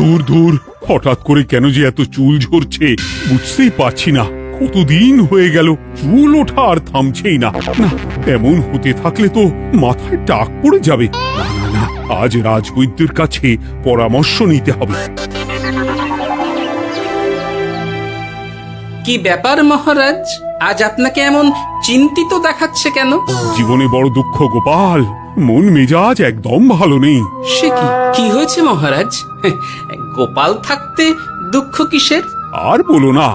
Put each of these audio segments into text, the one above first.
দূর দূর, হঠাৎ করে কেন যে এত চুল ঝরছে বুঝতেই পারছি না। কতদিন হয়ে গেল চুল ওঠা আর থামছেই না। না, এমন হতে থাকলে তো মাথায় টাক পড়ে যাবে। না না না, আজ রাজবৈদ্যের কাছে পরামর্শ নিতে হবে। কি ব্যাপার মহারাজ, আজ আপনাকে এমন চিন্তিত দেখাচ্ছে কেন? জীবনে বড় দুঃখ গোপাল, মন মেজাজ একদম ভালো নেই। সে কি কি হয়েছে মহারাজ? গোপাল থাকতে দুঃখ কিসের? আর বলো না,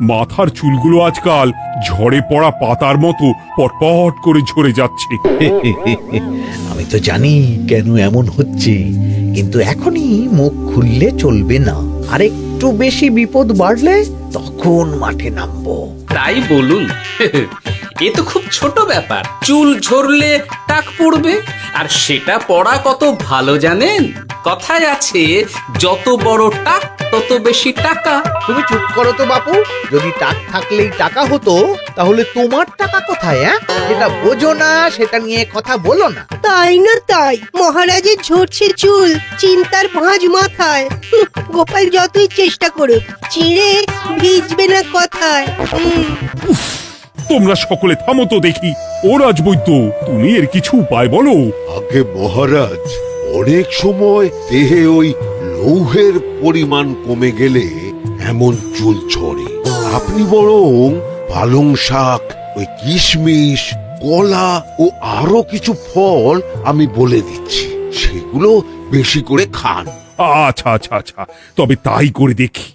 মাথার চুলগুলো আজকাল ঝড়ে পড়া পাতার মতো পটপট করে ঝরে যাচ্ছে। আমি তো জানি কেন এমন হচ্ছে, কিন্তু এখনই মুখ খুললে চলবে না। আর একটু বেশি বিপদ বাড়লে তখন মাঠে নামবো। তাই বলুন। এ তো খুব ছোট ব্যাপার। চুল ঝরলে টাক পড়বে, আর সেটা পড়া কত ভালো জানেন? কথায় আছে, যত বড় টাক তত বেশি টাকা। তুমি চুপ করো তো বাপু। যদি টাক থাকলেই টাকা হতো, তাহলে তোমার টাকা কোথায়? যেটা বোঝো না সেটা নিয়ে কথা বলো না। তাই না তাই, মহারাজের ঝরছে চুল, চিন্তার ভাঁজ মাথায়। গোপাল যতই চেষ্টা করুক, চিড়ে ভিজবে না কথায়। তোমরা সকলে থামো তো দেখি। ও রাজবৈদ্য, তুমি এর কিছু উপায় বলো। আগে মহারাজ, অনেক সময় দেহে ওই লৌহের পরিমাণ কমে গেলে এমন চুল ঝরে। আপনি বরং পালং শাক, ওই কিশমিশ, কলা ও আরো কিছু ফল আমি বলে দিচ্ছি, সেগুলো বেশি করে খান। আচ্ছা আচ্ছা আচ্ছা, তবে তাই করে দেখি।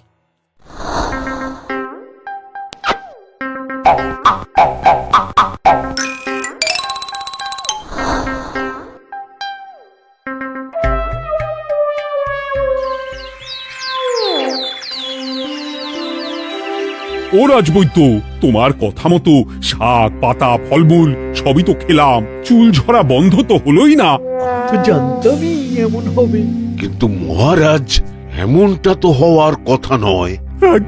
ও রাজবৈদ্য, তোমার কথা মতো শাক পাতা ফলমূল সবই তো খেলাম, চুল ঝরা বন্ধ তো হলোই না। তো জানতামই এমন হবে। কিন্তু মহারাজ, এমনটা তো হওয়ার কথা নয়।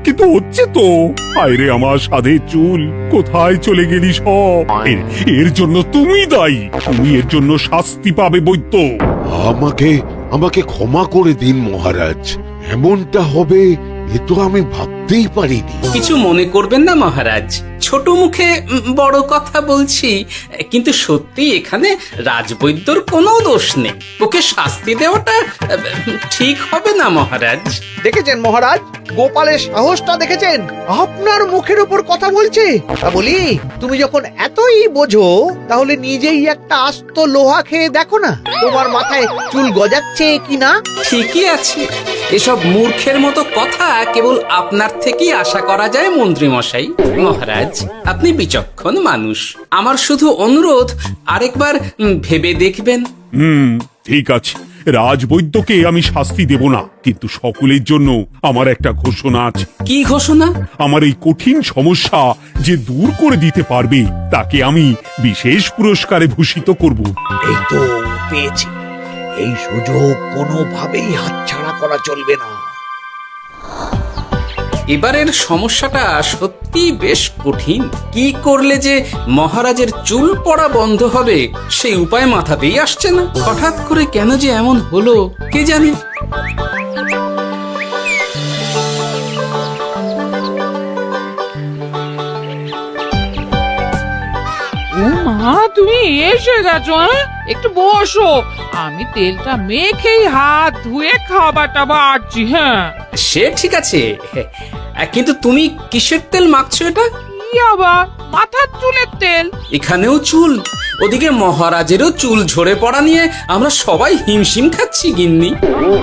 কিন্তু হচ্ছে তো। আরে আমার সাধে চুল, কোথায় চলে গেলি সব? এর জন্য তুমি দায়ী। তুমি এর জন্য শাস্তি পাবে বৈদ্য। আমাকে আমাকে ক্ষমা করে দিন মহারাজ, এমনটা হবে এ তো আমি ভাবতেই পারিনি। কিছু মনে করবেন না মহারাজ, ছোট মুখে বড় কথা বলছি। কিন্তু সত্যি এখানে রাজবৈদ্যর কোনো দোষ নেই। ওকে শাস্তি দেওয়াটা ঠিক হবে না মহারাজ। দেখেছেন মহারাজ, গোপালের সাহসটা দেখেছেন? আপনার মুখের উপর কথা বলছে। তা বলি, তুমি যখন এতই বোঝো, তাহলে নিজেই একটা আস্ত লোহা খেয়ে দেখো না, তোমার মাথায় চুল গজাচ্ছে কিনা। ঠিকই আছে, এসব মূর্খের মতো কথা কেবল আপনার থেকেই আশা করা যায় মন্ত্রী মশাই। মহারাজ, আপনি বিচক্ষণ মানুষ। আমার শুধু অনুরোধ, আরেকবার ভেবে দেখবেন। ঠিক আছে, রাজবৈদ্যকে আমি শাস্তি দেব না, কিন্তু সকলের জন্য আমার একটা ঘোষণা আছে। কি ঘোষণা? আমার এই কঠিন সমস্যা যে দূর করে দিতে পারবে, তাকে আমি বিশেষ পুরস্কারে ভূষিত করব। এই তো পেয়েছি। এই সুযোগ কোনোভাবেই হাতছাড়া করা চলবে না। এবারের সমস্যাটা সত্যি বেশ কঠিন। কি করলে যে মহারাজের চুল পড়া বন্ধ হবে, সেই উপায় মাথাতেই আসছে না। হঠাৎ করে কেন যে এমন হলো কে জানে। ও মা, তুমি এসে গেছো? একটু বসো, আমি তেলটা মেখেই হাত ধুয়ে খাবারটা বাড়ছি। হ্যাঁ, সে ঠিক আছে, কিন্তু তুমি কিসের তেল মাখছো এটা? কি আবার মাথার চুলের তেল? এখানেও চুল, ওদিকে মহারাজেরও চুল ঝরে পড়া নিয়ে আমরা সবাই হিমশিম খাচ্ছি গিন্নি।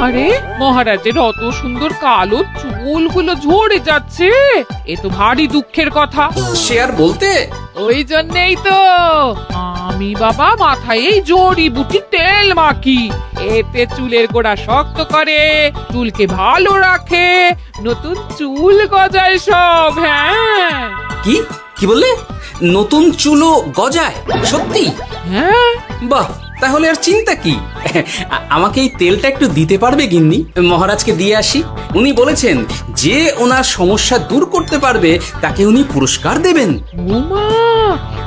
আরে, মহারাজের অত সুন্দর কালো চুলগুলো ঝরে যাচ্ছে, এ তো ভারী দুঃখের কথা। সে আর বলতে। ওই জন্যেই তো আমি বাবা মাথায় এই জড়িবুটি তেল মাখি। এতে চুলের গোড়া শক্ত করে, চুলকে ভালো রাখে, নতুন চুল গজায় সব। হ্যাঁ। কি কি বললে? নতুন চুলও গজায়? সত্যি? হ্যাঁ। বাহ, তাহলে আর চিন্তা কি। আমাকে এই তেলটা একটু দিতে পারবে গিন্নি? মহারাজকে দিয়ে আসি। উনি বলেছেন যে ওনার সমস্যা দূর করতে পারবে তাকে উনি পুরস্কার দেবেন। ওমা,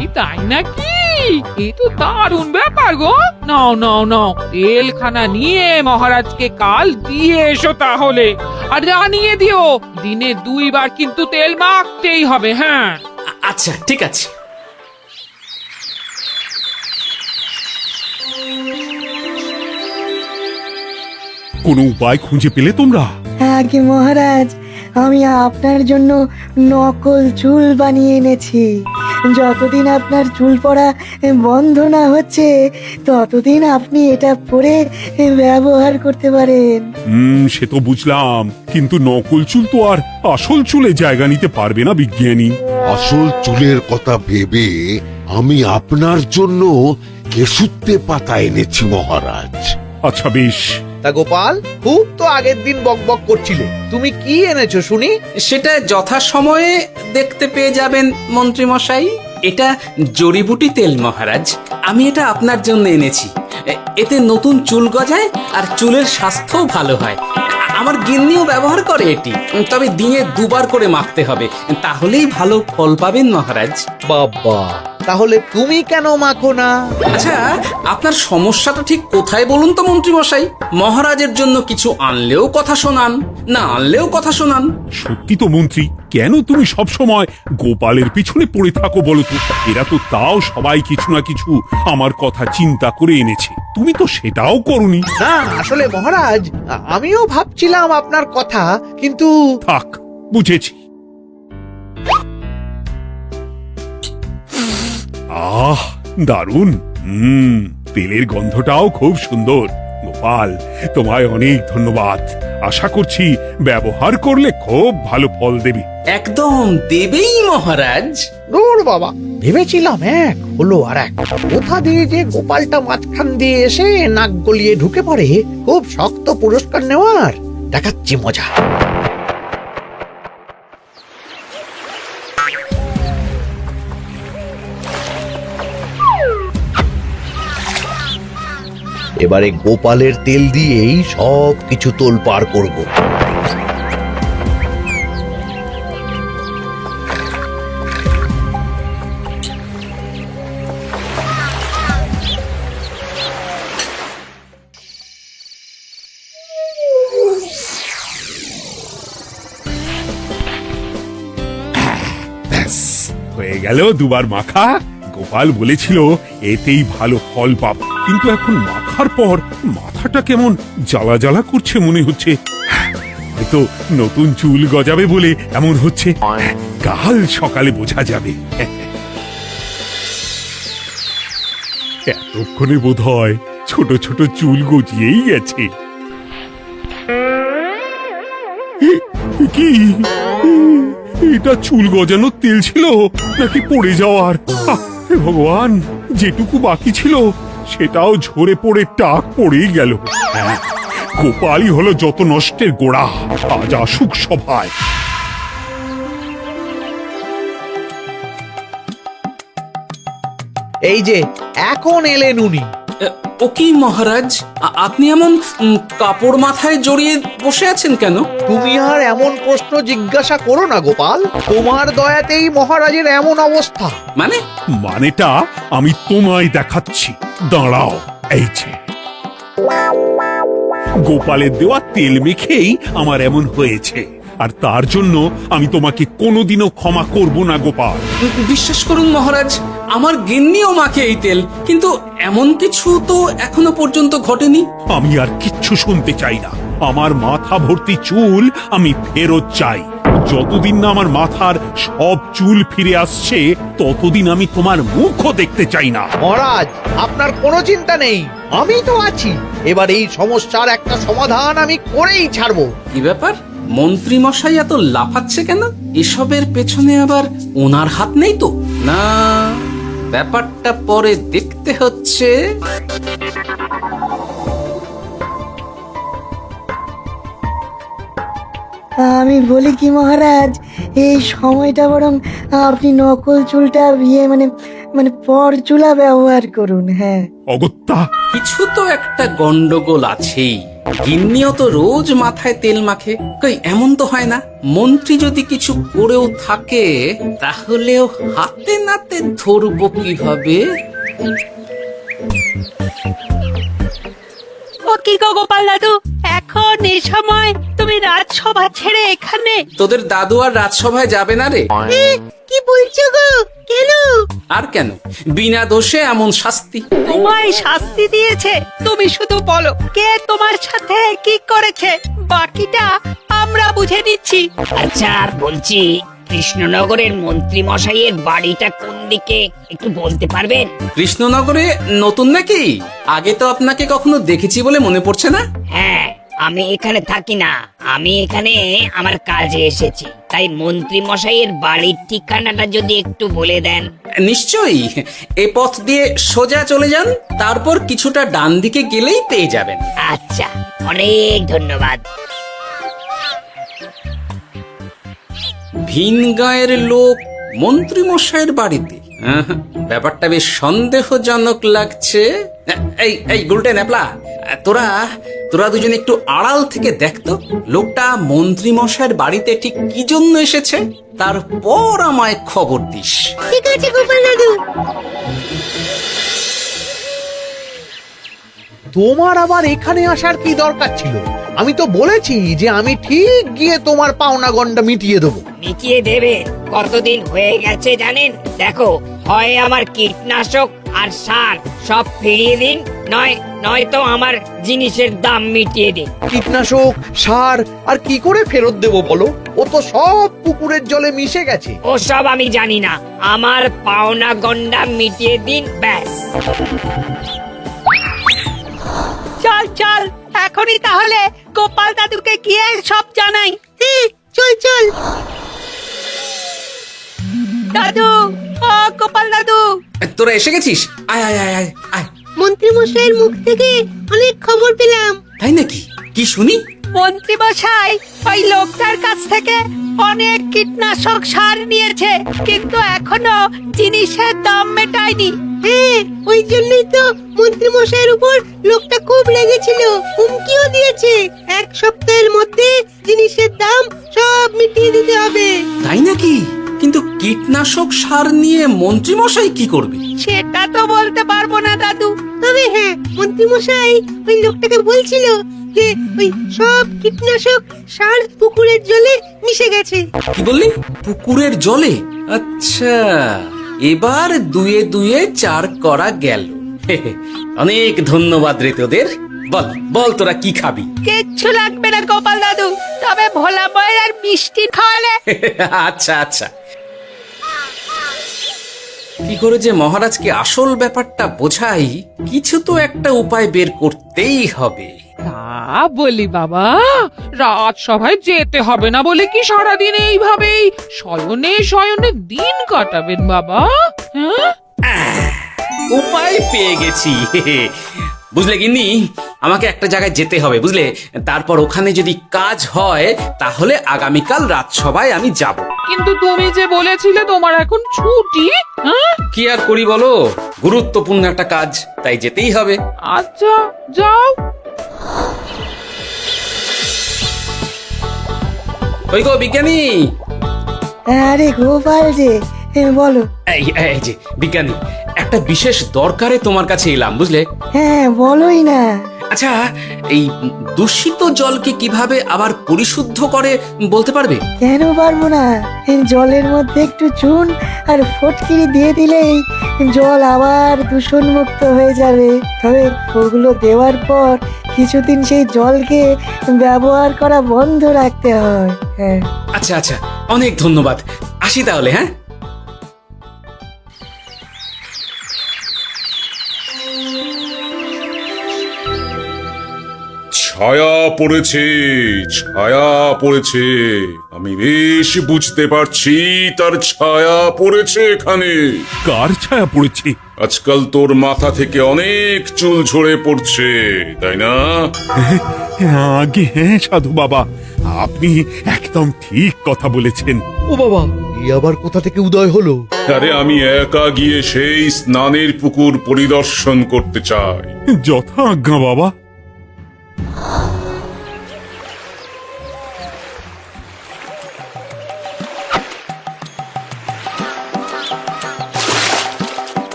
এই তাই নাকি? এ তো দারুণ ব্যাপার গো। নাও নাও নাও, তেলখানা নিয়ে মহারাজকে কাল দিয়ে এসো তাহলে। আর জানিয়ে দিও, দিনে 2 বার কিন্তু তেল মাখতেই হবে। হ্যাঁ, আচ্ছা ঠিক আছে। কোনো উপায় খুঁজে পেলে তোমরা? আগে মহারাজ, আমি আপনার জন্য নকল চুল বানিয়ে এনেছি। যতদিন আপনার চুল পড়া বন্ধ না হচ্ছে ততদিন আপনি এটা পরে ব্যবহার করতে পারেন। সে তো বুঝলাম, কিন্তু নকল চুল তো আর আসল চুলে জায়গা নিতে পারবে না বিজ্ঞানী। আসল চুলের কথা ভেবে আমি আপনার জন্য কেশুত্তে পাতা এনেছি মহারাজ। আচ্ছা বেশ। তা গোপাল, খুব তো আগের দিন বকবক করছিলে, তুমি কি এনেছো শুনি? সেটা যথাসময়ে দেখতে পেয়ে যাবেন মন্ত্রী মশাই। এটা জড়িবুটি তেল মহারাজ, আমি এটা আপনার জন্য এনেছি। এতে নতুন চুল গজায় আর চুলের স্বাস্থ্যও ভালো হয়। আমার গিন্নিও ব্যবহার করে এটি, তবে দিনে 2 বার করে মাখতে হবে, তাহলেই ভালো ফল পাবেন মহারাজ। বাবা, তাহলে তুমি কেন মাখো না? আচ্ছা, আপনার সমস্যাটা ঠিক কোথায় বলুন তো মন্ত্রী মশাই? মহারাজের জন্য কিছু আনলেও কথা শোনান, না আনলেও কথা শোনান। সত্যি তো মন্ত্রী, কেন তুমি সব সময় গোপালের পিছনে পড়ে থাকো বলো তো? এরা তো তাও সবাই কিছু না কিছু আমার কথা চিন্তা করে এনেছে, তুমি তো সেটাও করনি। না আসলে মহারাজ, আমিও ভাবছিলাম আপনার কথা, কিন্তু থাক, বুঝেছি। আহ, দারুণ। তেলের গন্ধটাও খুব সুন্দর। গোপাল, তোমায় অনেক ধন্যবাদ। আশা করছি ব্যবহার করলে খুব ভালো ফল দেবে। একদম দেবেই মহারাজ। দূর বাবা, ভেবেছিলাম এক হলো আর এক। কোথা দিয়ে যে গোপালটা মাঝখান দিয়ে এসে নাক গলিয়ে ঢুকে পড়ে, খুব শক্ত পুরস্কার নেওয়ার। দেখাচ্ছি মজা। এবারে গোপালের তেল দিয়েই সব কিছু তোলপাড় করব। ব্যাস, হয়ে গেল 2 বার মাখা। গোপাল বলেছিল এতেই ভালো ফল পাব, কিন্তু এখন মাখার পর মাথাটা কেমন জ্বালা জ্বালা করছে মনে হচ্ছে। হয়তো নতুন চুল গজাবে বলে এমন হচ্ছে। কাল সকালে বোঝা যাবে। এতক্ষণে বোধ হয় ছোট ছোট চুল গজিয়েই গেছে। কি এটা চুল গজানোর তেল ছিল নাকি পড়ে যাওয়ার? হে ভগবান, যেটুকু বাকি ছিল সেটাও ঝরে পড়ে টাক পড়েই গেল। হ্যাঁ, গোপালই হলো যত নষ্টের গোড়া। আজ আসুক সভায়। এই যে এখন এলেন উনি। ও কি মহারাজ, আপনি এমন কাপড় মাথায় জড়িয়ে বসে আছেন কেন? তুমি আর এমন প্রশ্ন জিজ্ঞাসা করো না গোপাল, তোমার দয়াতেই মহারাজের এমন অবস্থা। মানেটা আমি তোমায় দেখাচ্ছি, দাঁড়াও। এই যে গোপালের দেওয়া তেল মেখেই আমার এমন হয়েছে, আর তার জন্য আমি তোমাকে কোনোদিনও ক্ষমা করব না গোপাল। বিশ্বাস করুন মহারাজ, আমার গিন্নিও মাখে এই তেল, কিন্তু এমন কিছু তো এখনো পর্যন্ত ঘটেনি। আমি আর কিচ্ছু শুনতে চাই না। আমার মাথা ভর্তি চুল আমি ফেরত চাই। যতদিন না আমার মাথার সব চুল ফিরে আসছে ততদিন আমি তোমার মুখও দেখতে চাই না। মহারাজ, আপনার কোনো চিন্তা নেই, আমি তো আছি। এবার এই সমস্যার একটা সমাধান আমি করেই ছাড়বো। কি ব্যাপার, মন্ত্রী মশাই এত লাফাচ্ছে কেন? এসবের পেছনে আবার ওনার হাত নেই তো? না, ব্যাপারটা পরে দেখতে হচ্ছে। আমি বলি কি মহারাজ, এই সময়টা বরং আপনি নকল চুলটা মানে পর চুলা ব্যবহার করুন। হ্যাঁ, অগত্যা, কিছু তো একটা গন্ডগোল আছেই। গিন্নিও তো রোজ মাথায় তেল মাখে, কই এমন তো হয় না। মন্ত্রী যদি কিছু করেও থাকে তাহলেও হাতে নাতে ধরবো কিভাবে? ও কি গো গোপাল দাদু, এখন এই সময় তুমি রাজসভা ছেড়ে এখানে? তোদের দাদু আর রাজসভায় যাবে না রে? কি বলছো গো? কেন? আর কেন, বিনা দোষে এমন শাস্তি। তোমায় শাস্তি দিয়েছে? তুমি শুধু বলো কে তোমার সাথে কি করেছে, বাকিটা আমরা বুঝে নিচ্ছি। আচ্ছা বলছি, কৃষ্ণনগরের মন্ত্রী মশাইয়ের বাড়িটা কোন দিকে একটু বলতে পারবেন? কৃষ্ণনগরে নতুন নাকি? আগে তো আপনাকে কখনো দেখেছি বলে মনে পড়ছে না। হ্যাঁ, আমি এখানে থাকি না, আমি এখানে আমার কাজে এসেছি, তাই মন্ত্রী মশাইয়ের বাড়ির ঠিকানাটা যদি একটু বলে দেন। নিশ্চয়ই, এ পথ দিয়ে সোজা চলে যান, তারপর কিছুটা ডান দিকে গেলেই পেয়ে যাবেন। আচ্ছা, অনেক ধন্যবাদ। ভিন গাঁয়ের লোক মন্ত্রী মশাইয়ের বাড়িতে, ব্যাপারটা বেশ সন্দেহজনক লাগছে। এই এই গুলটে ন্যাপলা, তোরা তোরা দুজন একটু আড়াল থেকে দেখতো লোকটা মন্ত্রী মশাইয়ের বাড়িতে ঠিক কি জন্য এসেছে, তারপর আমায় খবর দিস। ঠিক আছে গোপাল দাদু। তোমার আবার এখানে আসার কি দরকার ছিল? আমি তো বলেছি যে আমি ঠিক গিয়ে তোমার পাওনা গন্ডা মিটিয়ে দেবো। মিটিয়ে দেবে? কতদিন হয়ে গেছে জানেন? দেখো, হয় আমার কীটনাশক আর সার সব ফিরিয়ে দিন, নয়তো আমার জিনিসের দাম মিটিয়ে দিন। কীটনাশক, সার আর কি করে ফেরত দেবো বলো? ও তো সব পুকুরের জলে মিশে গেছে। ওসব আমি জানি না, আমার পাওনা গন্ডা মিটিয়ে দিন, ব্যাস। চল চল, এখনই তাহলে গোপাল দাদুকে গিয়ে সব জানাই। চল চল। দাদু, ও গোপাল দাদু। তোরা এসে গেছিস? আয় আয় আয় আয় আয়। মন্ত্রী মশাইয়ের মুখ থেকে অনেক খবর পেলাম। তাই নাকি? কি শুনি? মন্ত্রী মশাই ওই লোকটার কাছ থেকে অনেক কীটনাশক সার নিয়েছে, কিন্তু এখনো জিনিসের দাম মেটায়নি। হ্যাঁ, ওই জন্যই তো মন্ত্রী মশাইয়ের উপর লোকটা খুব লেগেছিল, হুমকিও দিয়েছে 1 সপ্তাহের মধ্যে জিনিসের দাম সব মিটিয়ে দিতে হবে। তাই নাকি? কিন্তু কীটনাশক সার নিয়ে মন্ত্রী মশাই কি করবে? সেটা তো বলতে পারবো না দাদু। তবে হ্যাঁ, মন্ত্রী মশাই ওই লোকটাকে বলছিল যে ওই সব কীটনাশক সার পুকুরের জলে মিশে গেছে। কি বললি? পুকুরের জলে? আচ্ছা, এবার দুয়ে দুয়ে 4 করা গেল। অনেক ধন্যবাদ রে তোদের। বল বল, তোরা কি খাবি? কিচ্ছু লাগবে না গোপাল দাদু, তবে ভোলা বয়ের আর মিষ্টি খাওয়ালে। আচ্ছা আচ্ছা। কি করে যে মহারাজকে আসল ব্যাপারটা বোঝাই, কিছু তো একটা উপায় বের করতেই হবে। তা বলি বাবা, রাজসভায় যেতে হবে না বলে কি সারাদিন এইভাবেই শয়নে শয়নে দিন কাটাবেন বাবা? হ্যাঁ, উপায় পেয়ে গেছি। বুঝলে গিন্নি, আমাকে একটা জায়গায় যেতে হবে, বুঝলে? তারপর ওখানে যদি কাজ হয় তাহলে আগামীকাল রাজসভায় আমি যাব। কিন্তু তুমি যে বলেছিলে তোমার এখন ছুটি। হ্যাঁ, কি আর করি বলো, গুরুত্বপূর্ণ একটা কাজ, তাই যেতেই হবে। আচ্ছা যাও। ওই গো বিজ্ঞানী। আরে গোপাল যে, বলো। এই যে বিজ্ঞানী, একটা বিশেষ দরকারে তোমার কাছে এলাম, বুঝলে? হ্যাঁ, বলোই না। আচ্ছা, এই দূষিত জলকে কিভাবে আবার পরিশুদ্ধ করে বলতে পারবে? কেন পারবো না? জলের মধ্যে একটু চুন আর ফটকিরি দিয়ে দিলেই জল আবার দূষণমুক্ত হয়ে যাবে। তবে ওগুলো দেওয়ার পর কিছুদিন সেই জলকে ব্যবহার করা বন্ধ রাখতে হয়। হ্যাঁ। আচ্ছা আচ্ছা, অনেক ধন্যবাদ, আসি তাহলে। হ্যাঁ, ছায়া পড়েছে, ছায়া পড়েছে। আমি বেশ বুঝতে পারছি তার ছায়া পড়েছে এখানে। কার ছায়া পড়েছে? আজকাল তোর মাথা থেকে অনেক চুল ঝরে পড়ছে, তাই না? আগে হ্যাঁ সাধু বাবা, আপনি একদম ঠিক কথা বলেছেন। ও বাবা, এই আবার কোথা থেকে উদয় হলো? আরে আমি একা গিয়ে সেই স্নানের পুকুর পরিদর্শন করতে চাই। যথা আজ্ঞা বাবা।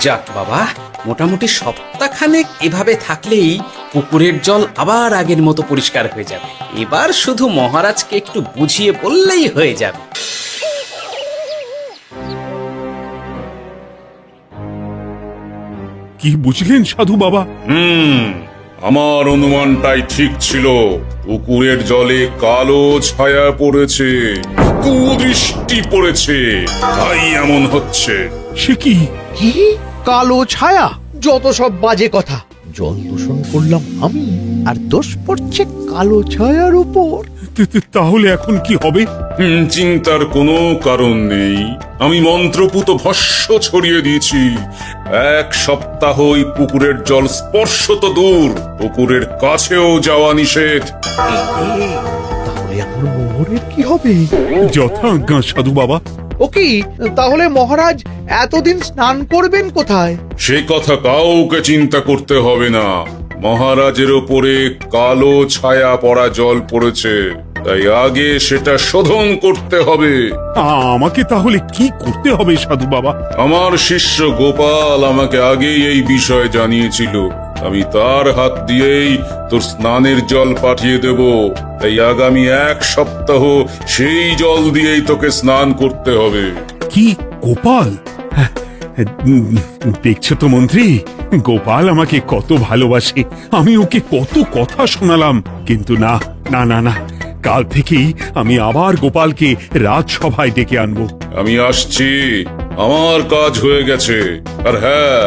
যাক বাবা, মোটামুটি সপ্তাহখানেক এভাবে থাকলেই পুকুরের জল আবার আগের মতো পরিষ্কার হয়ে যাবে। এবার শুধু মহারাজকে একটু বুঝিয়ে বললেই হয়ে যাবে। কি বুঝলেন সাধু বাবা? আমার অনুমানটাই ঠিক ছিল। পুকুরের জলে কালো ছায়া পড়েছে, কুদৃষ্টি পড়েছে, তাই এমন হচ্ছে। সে কি? কি কালো ছায়া? যত সব বাজে কথা। জল দূষণ করলাম আমি, আর দোষ পড়ছে কালো ছায়ার উপর। তাহলে এখন কি হবে? চিন্তার কোনো কারণ নেই। আমি মন্ত্রপুত ভস্য ছড়িয়ে দিয়েছি। 1 সপ্তাহ ওই পুকুরের জল স্পর্শ তো দূর, পুকুরের কাছেও যাওয়া নিষেধ। তাহলে আমার মোহরের কি হবে? যথাজ্ঞা সাধু বাবা। ও কি, তাহলে মহারাজ এতদিন স্নান করবেন কোথায়? সে কথা কাউকে চিন্তা করতে হবে না। মহারাজের ওপরে কালো ছায়া পড়া জল পড়েছে, তাই আগে সেটা শোধন করতে হবে। আমাকে তাহলে কি করতে হবে সাধু বাবা? আমার শিষ্য গোপাল আমাকে আগেই এই বিষয় জানিয়েছিল। আমি তার হাত দিয়েই তোর স্নানের জল পাঠিয়ে দেব। তাই আগামী 1 সপ্তাহ সেই জল দিয়েই তোকে স্নান করতে হবে। কি গোপাল? দেখছো তো মন্ত্রী, গোপাল আমাকে কত ভালোবাসে। আমি ওকে কত কথা শোনালাম, কিন্তু না না না না, কাল থেকেই আমি আবার গোপালকে রাজসভায় ডেকে আনবো। আমি আসছি, আমার কাজ হয়ে গেছে। আর হ্যাঁ,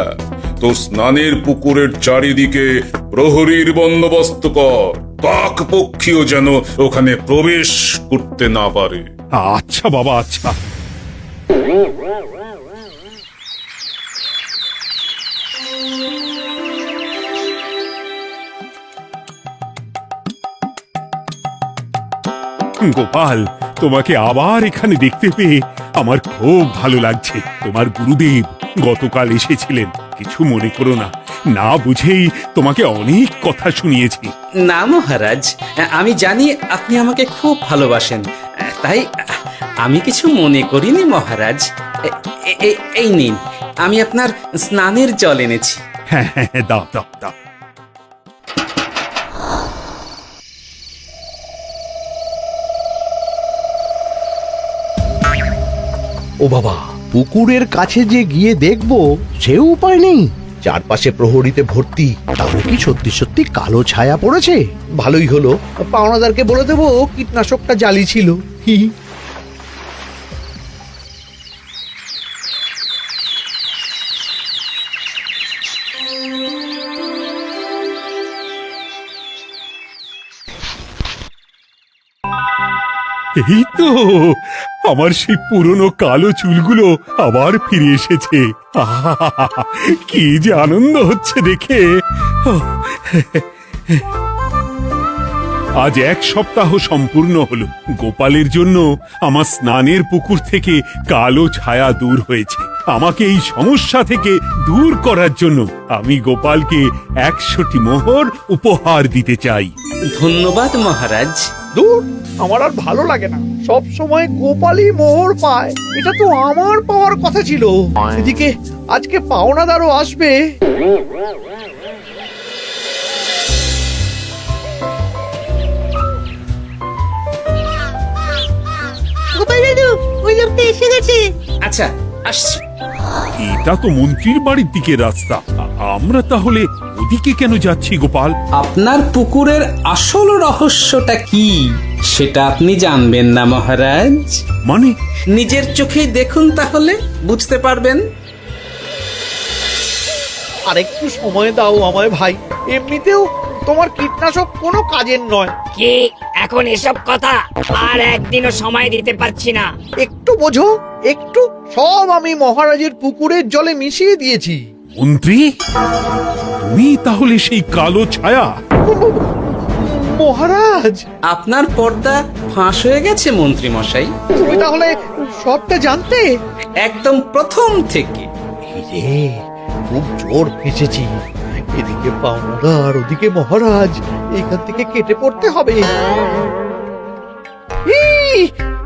তোর স্নানের পুকুরের চারিদিকে প্রহরীর বন্দোবস্ত কর, কাক পক্ষীও যেন ওখানে প্রবেশ করতে না পারে। আচ্ছা বাবা, আচ্ছা। গোপাল, তোমাকে আবার এখানে দেখতে পেয়ে আমার খুব ভালো লাগছে। তোমার গুরুদেব গতকাল এসেছিলেন, কিছু মনে করো না। না বুঝেই তোমাকে অনেক কথা শুনিয়েছি। না মহারাজ, আমি জানি আপনি আমাকে খুব ভালোবাসেন, তাই আমি কিছু মনে করিনি মহারাজ। এই নিন, আমি আপনার স্নানের জল এনেছি। হ্যাঁ হ্যাঁ হ্যাঁ, দাও দাও দাও। ও বাবা, পুকুরের কাছে যে গিয়ে দেখবো সে উপায় নেই। চারপাশে প্রহরীতে ভর্তি, তাহলে কি সত্যি সত্যি কালো ছায়া পড়েছে? ভালোই হলো, পাওনাদারকে বলে দেবো কীটনাশকটা জালি ছিল। হি হি। এই তো আমার সেই পুরনো কালো চুলগুলো আবার ফিরে এসেছে। আহা, কি যে আনন্দ হচ্ছে দেখে। আজ 1 সপ্তাহ সম্পূর্ণ হলো। গোপালের জন্য আমার স্নানের পুকুর থেকে কালো ছায়া দূর হয়েছে। আমাকে এই সমস্যা থেকে দূর করার জন্য আমি গোপালকে 100টি মোহর উপহার দিতে চাই। ধন্যবাদ মহারাজ। দূর, আমার আর ভালো লাগে না। সব সময় গোপালই মোহর পায়, এটা তো আমার পাওয়ার কথা ছিল। এদিকে আজকে পাওনাদারও আসবে। গোপাল দাদু, ওই লোকটা এসে গেছে। আচ্ছা, আসছি। এটা তো মন্ত্রীর বাড়ির দিকে রাস্তা। আমরা তাহলে ওদিকে কেন যাচ্ছি গোপাল? আপনার পুকুরের আসল রহস্যটা কি সেটা আপনি জানবেন না মহারাজ? মানে? নিজের চোখেই দেখুন, তাহলে বুঝতে পারবেন। আরেকটু সময় দাও আমায় ভাই, এমনিতেও তোমার কীটনাশক কোনো কাজের নয়। কি এখন এসব কথা? আর একদিনও সময় দিতে পারছি না। একটু বোঝো, একটু। সব আমি মহারাজের পুকুরের জলে মিশিয়ে দিয়েছি। মন্ত্রী, তুমি তাহলে সেই কালো ছায়া? মহারাজ, আপনার পর্দা ফাঁস হয়ে গেছে মন্ত্রী মশাই। তুমি তাহলে সবটা জানতে? একদম প্রথম থেকে। রে, খুব জোর ফেঁসেছি। এদিকে পাওনাদার, ওদিকে মহারাজ, এখান থেকে কেটে পড়তে হবে।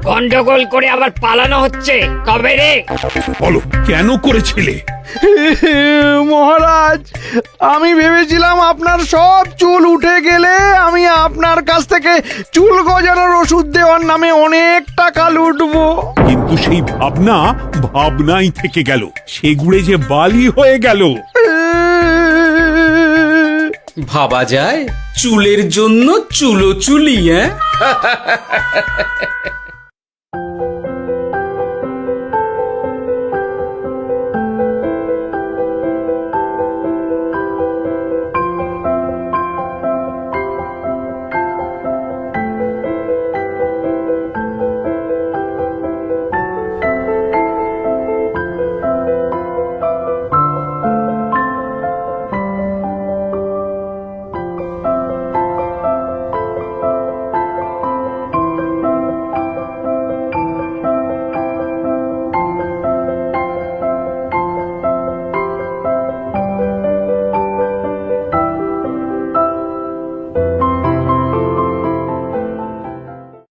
গন্ডগোল করে আবার পালানো হচ্ছে, তবে রে। বলো, কেন করেছিলে? মহারাজ, আমি ভেবেছিলাম আপনার সব চুল উঠে গেলে আমি আপনার কাছ থেকে চুল গজানোর ওষুধ দেওয়ার নামে অনেক টাকা লুটবো। কিন্তু সেই ভাবনা ভাবনাই থেকে গেল, সেগুড়ে যে বালি হয়ে গেল। ভাবা যায় চুলের জন্য চুলো চুলি, হ্যাঁ?